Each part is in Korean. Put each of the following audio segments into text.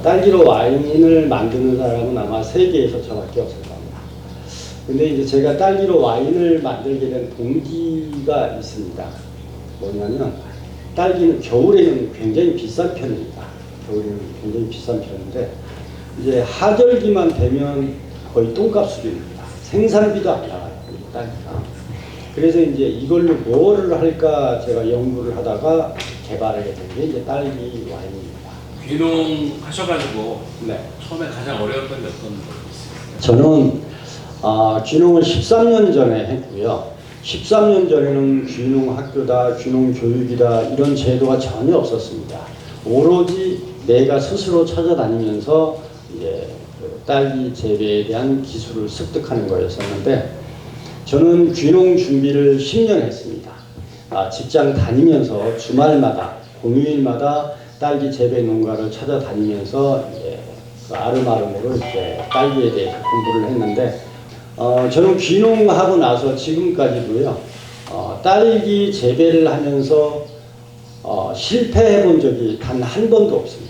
딸기로 와인을 만드는 사람은 아마 세계에서 저밖에 없을 겁니다. 근데 이제 제가 딸기로 와인을 만들게 된 동기가 있습니다. 뭐냐면 딸기는 겨울에는 굉장히 비싼 편입니다. 겨울에는 굉장히 비싼 편인데 이제 하절기만 되면 거의 똥값수준입니다. 생산비도 안 나가요, 딸기가. 그래서 이제 이걸로 뭐를 할까 제가 연구를 하다가 개발하게 된 게 이제 딸기 와인입니다. 귀농 하셔가지고 네. 처음에 가장 어려웠던 게 어떤 거였어요? 저는 귀농을 13년 전에 했고요. 13년 전에는 귀농 학교다, 귀농 교육이다 이런 제도가 전혀 없었습니다. 오로지 내가 스스로 찾아다니면서 이제 그 딸기 재배에 대한 기술을 습득하는 거였었는데 저는 귀농 준비를 10년 했습니다. 직장 다니면서 주말마다 공휴일마다 딸기 재배 농가를 찾아다니면서 이제 그 아름아름으로 이렇게 딸기에 대해서 공부를 했는데 저는 귀농하고 나서 지금까지도요 딸기 재배를 하면서 실패해 본 적이 단 한 번도 없습니다.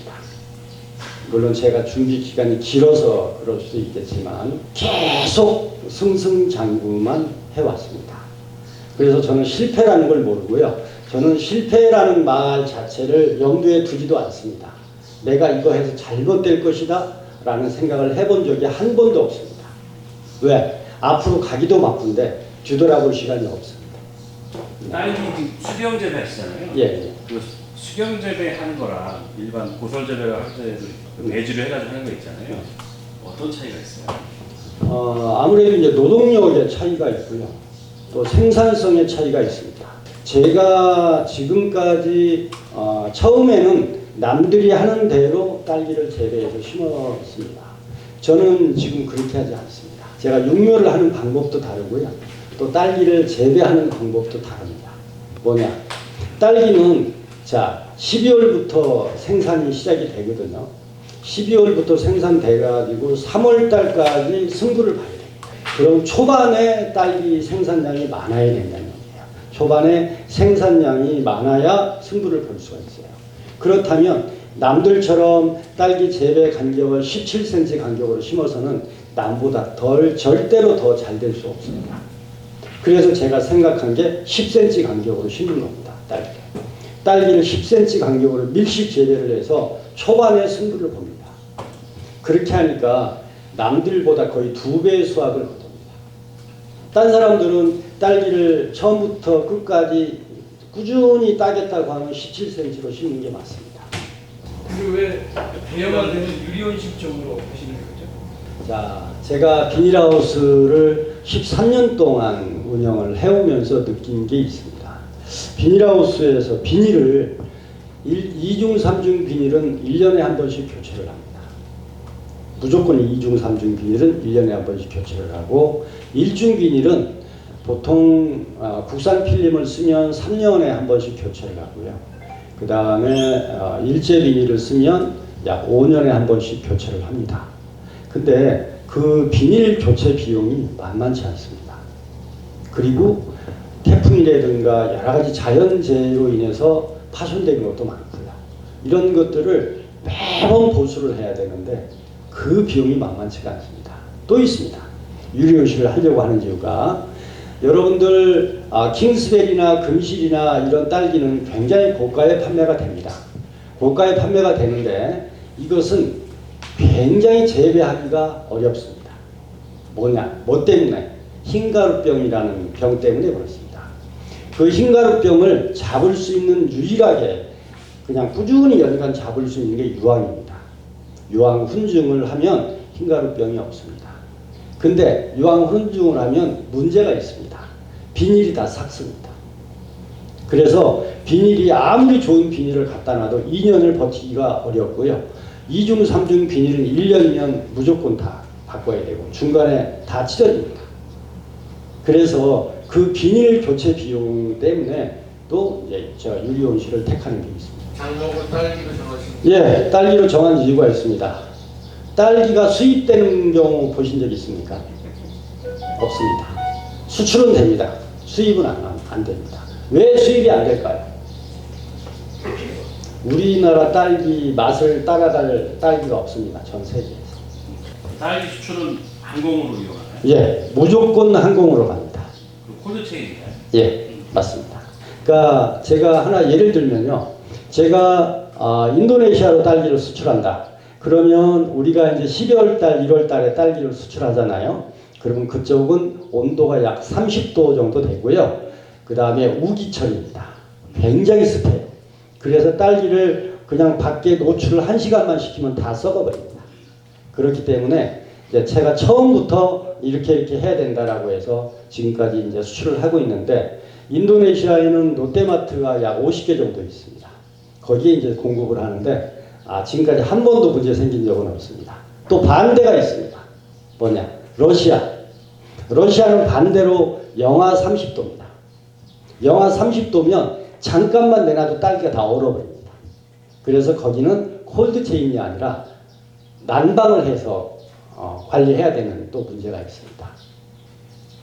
물론 제가 준비 기간이 길어서 그럴 수도 있겠지만 계속 승승장구만 해왔습니다. 그래서 저는 실패라는 걸 모르고요. 저는 실패라는 말 자체를 염두에 두지도 않습니다. 내가 이거 해서 잘못될 것이다 라는 생각을 해본 적이 한 번도 없습니다. 왜? 앞으로 가기도 바쁜데 뒤돌아볼 시간이 없습니다. 딸기 수경 재배 하시잖아요. 예. 그 수경 재배 하는 거랑 일반 고설 재배를 할 때도 배지를 해가지고 하는 거 있잖아요. 어떤 차이가 있어요? 아무래도 이제 노동력의 차이가 있고요. 또 생산성의 차이가 있습니다. 제가 지금까지 처음에는 남들이 하는 대로 딸기를 재배해서 심었습니다. 저는 지금 그렇게 하지 않습니다. 제가 육묘를 하는 방법도 다르고요. 또 딸기를 재배하는 방법도 다릅니다. 뭐냐? 딸기는 자 12월부터 생산이 시작이 되거든요. 12월부터 생산돼가지고 3월달까지 승부를 봐야 됩니다. 그럼 초반에 딸기 생산량이 많아야 된다는 얘기예요. 초반에 생산량이 많아야 승부를 볼 수가 있어요. 그렇다면 남들처럼 딸기 재배 간격을 17cm 간격으로 심어서는 남보다 절대로 더 잘 될 수 없습니다. 그래서 제가 생각한 게 10cm 간격으로 심는 겁니다. 딸기를 10cm 간격으로 밀식 재배를 해서 초반에 승부를 봅니다. 그렇게 하니까 남들보다 거의 2배의 수확을 거둡니다. 딴 사람들은 딸기를 처음부터 끝까지 꾸준히 따겠다고 하면 17cm로 심는 게 맞습니다. 그리고 왜 대형화되는 유리온식적으로 하시는 거죠? 자, 제가 비닐하우스를 13년 동안 운영을 해오면서 느낀 게 있습니다. 비닐하우스에서 비닐을 2중, 3중 비닐은 1년에 한 번씩 교체를 합니다. 무조건 2중, 3중 비닐은 1년에 한 번씩 교체를 하고 1중 비닐은 보통 국산 필름을 쓰면 3년에 한 번씩 교체를 하고요. 그 다음에 일제 비닐을 쓰면 약 5년에 한 번씩 교체를 합니다. 근데 그 비닐 교체 비용이 만만치 않습니다. 그리고 태풍이라든가 여러 가지 자연재해로 인해서 파손된 것도 많고요. 이런 것들을 매번 보수를 해야 되는데 그 비용이 만만치가 않습니다. 또 있습니다. 유리온실을 하려고 하는 이유가 여러분들 킹스베리나 금실이나 이런 딸기는 굉장히 고가에 판매가 됩니다. 고가에 판매가 되는데 이것은 굉장히 재배하기가 어렵습니다. 뭐냐? 뭐 때문에? 흰가루병이라는 병 때문에 그렇습니다. 그 흰가루병을 잡을 수 있는 유일하게 그냥 꾸준히 연간 잡을 수 있는 게 유황입니다. 유황 훈증을 하면 흰가루병이 없습니다. 근데 유황 훈증을 하면 문제가 있습니다. 비닐이 다 삭습니다. 그래서 비닐이 아무리 좋은 비닐을 갖다 놔도 2년을 버티기가 어렵고요. 2중, 3중 비닐은 1년이면 무조건 다 바꿔야 되고 중간에 다 찢어집니다. 그래서 그 비닐 교체 비용 때문에 또 이제 저 유리온실을 택하는 게 있습니다. 장목은 딸기로 정하신 예, 딸기로 정한 이유가 있습니다. 딸기가 수입되는 경우 보신 적 있습니까? 없습니다. 수출은 됩니다. 수입은 안 됩니다. 왜 수입이 안 될까요? 우리나라 딸기 맛을 따라갈 딸기가 없습니다. 전 세계에서. 딸기 수출은 항공으로 이용하나요? 예, 무조건 항공으로 갑니다. 그 콜드체인인가요? 예, 맞습니다. 그러니까 제가 하나 예를 들면요. 제가 인도네시아로 딸기를 수출한다. 그러면 우리가 이제 12월 달, 1월 달에 딸기를 수출하잖아요. 그러면 그쪽은 온도가 약 30도 정도 되고요. 그 다음에 우기철입니다. 굉장히 습해요. 그래서 딸기를 그냥 밖에 노출을 1시간만 시키면 다 썩어버립니다. 그렇기 때문에 이제 제가 처음부터 이렇게 해야 된다라고 해서 지금까지 이제 수출을 하고 있는데 인도네시아에는 롯데마트가 약 50개 정도 있습니다. 거기에 이제 공급을 하는데 지금까지 한 번도 문제 생긴 적은 없습니다. 또 반대가 있습니다. 뭐냐? 러시아. 러시아는 반대로 영하 30도입니다. 영하 30도면 잠깐만 내놔도 딸기가 다 얼어버립니다. 그래서 거기는 콜드체인이 아니라 난방을 해서 관리해야 되는 또 문제가 있습니다.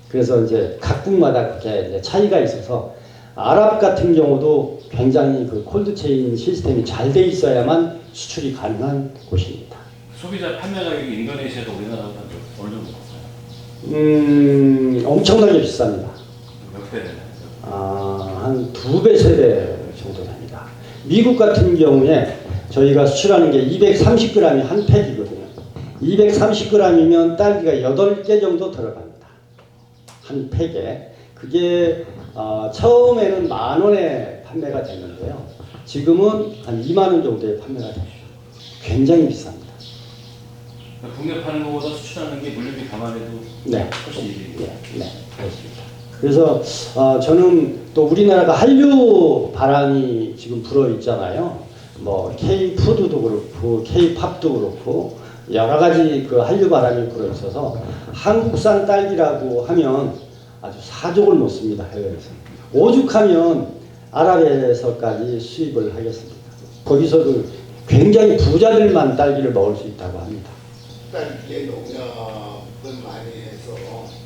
그래서 이제 각국마다 그렇게 이제 차이가 있어서 아랍 같은 경우도 굉장히 그 콜드체인 시스템이 잘 돼 있어야만 수출이 가능한 곳입니다. 소비자 판매 가격이 인도네시아도 우리나라보다 어느 정도 높아요? 엄청나게 비쌉니다. 몇 배 되나요? 한 2배, 3배 정도 됩니다. 미국 같은 경우에 저희가 수출하는 게 230g이 한 팩이거든요. 230g이면 딸기가 8개 정도 들어갑니다. 한 팩에. 그게 처음에는 10,000원에 판매가 됐는데요. 지금은 한 20,000원 정도에 판매가 됩니다. 굉장히 비쌉니다. 그러니까 국내 파는 것보다 수출하는 게 물류비 감안해도 네. 훨씬 이익이 네, 그렇습니다. 그래서 저는 또 우리나라가 한류 바람이 지금 불어 있잖아요. 뭐 K 푸드도 그렇고 K 팝도 그렇고 여러 가지 그 한류 바람이 불어 있어서 한국산 딸기라고 하면 아주 사족을 놓습니다. 해외에서. 오죽하면 아랍에서까지 수입을 하겠습니다. 거기서도 굉장히 부자들만 딸기를 먹을 수 있다고 합니다. 딸기에 농약을 많이 해서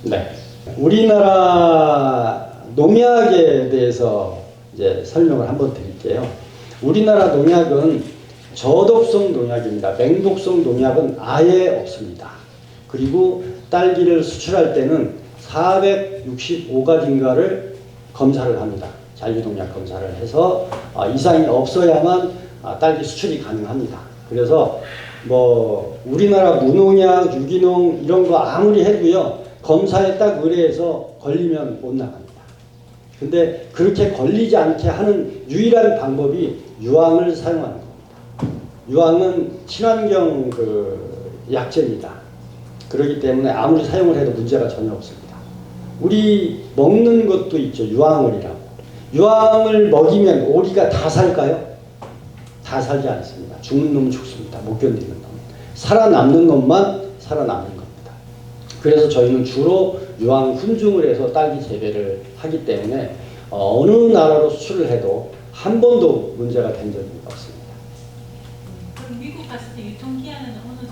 네. 우리나라 농약에 대해서 이제 설명을 한번 드릴게요. 우리나라 농약은 저독성 농약입니다. 맹독성 농약은 아예 없습니다. 그리고 딸기를 수출할 때는 465가지인가를 검사를 합니다. 잔류농약 검사를 해서 이상이 없어야만 딸기 수출이 가능합니다. 그래서 뭐 우리나라 무농약, 유기농 이런 거 아무리 해도요. 검사에 딱 의뢰해서 걸리면 못 나갑니다. 근데 그렇게 걸리지 않게 하는 유일한 방법이 유황을 사용하는 겁니다. 유황은 친환경 그 약재입니다. 그렇기 때문에 아무리 사용을 해도 문제가 전혀 없습니다. 우리 먹는 것도 있죠. 유황을이라고. 유황을 먹이면 오리가 다 살까요? 다 살지 않습니다. 죽는 놈은 죽습니다. 못 견디는 놈. 살아남는 놈만 살아남는 겁니다. 그래서 저희는 주로 유황 훈중을 해서 딸기 재배를 하기 때문에 어느 나라로 수출을 해도 한 번도 문제가 된 적이 없습니다. 그럼 미국 갔을 때 유통기한은 어느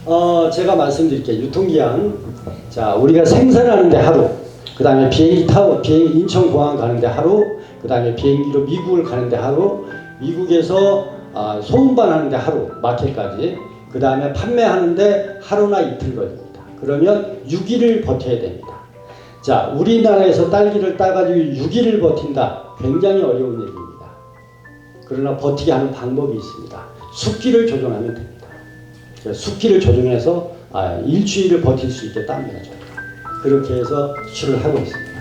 정도예요? 제가 말씀드릴게요. 유통기한. 자, 우리가 생산하는데 하루, 그 다음에 비행기 타고 인천공항 가는데 하루, 그 다음에 비행기로 미국을 가는데 하루, 미국에서 소운반하는데 하루, 마켓까지, 그 다음에 판매하는데 하루나 이틀 걸립니다. 그러면 6일을 버텨야 됩니다. 자, 우리나라에서 딸기를 따가지고 6일을 버틴다. 굉장히 어려운 얘기입니다. 그러나 버티게 하는 방법이 있습니다. 습기를 조정하면 됩니다. 습기를 조정해서 일주일을 버틸 수 있게 따입니다. 저희가. 그렇게 해서 수출을 하고 있습니다.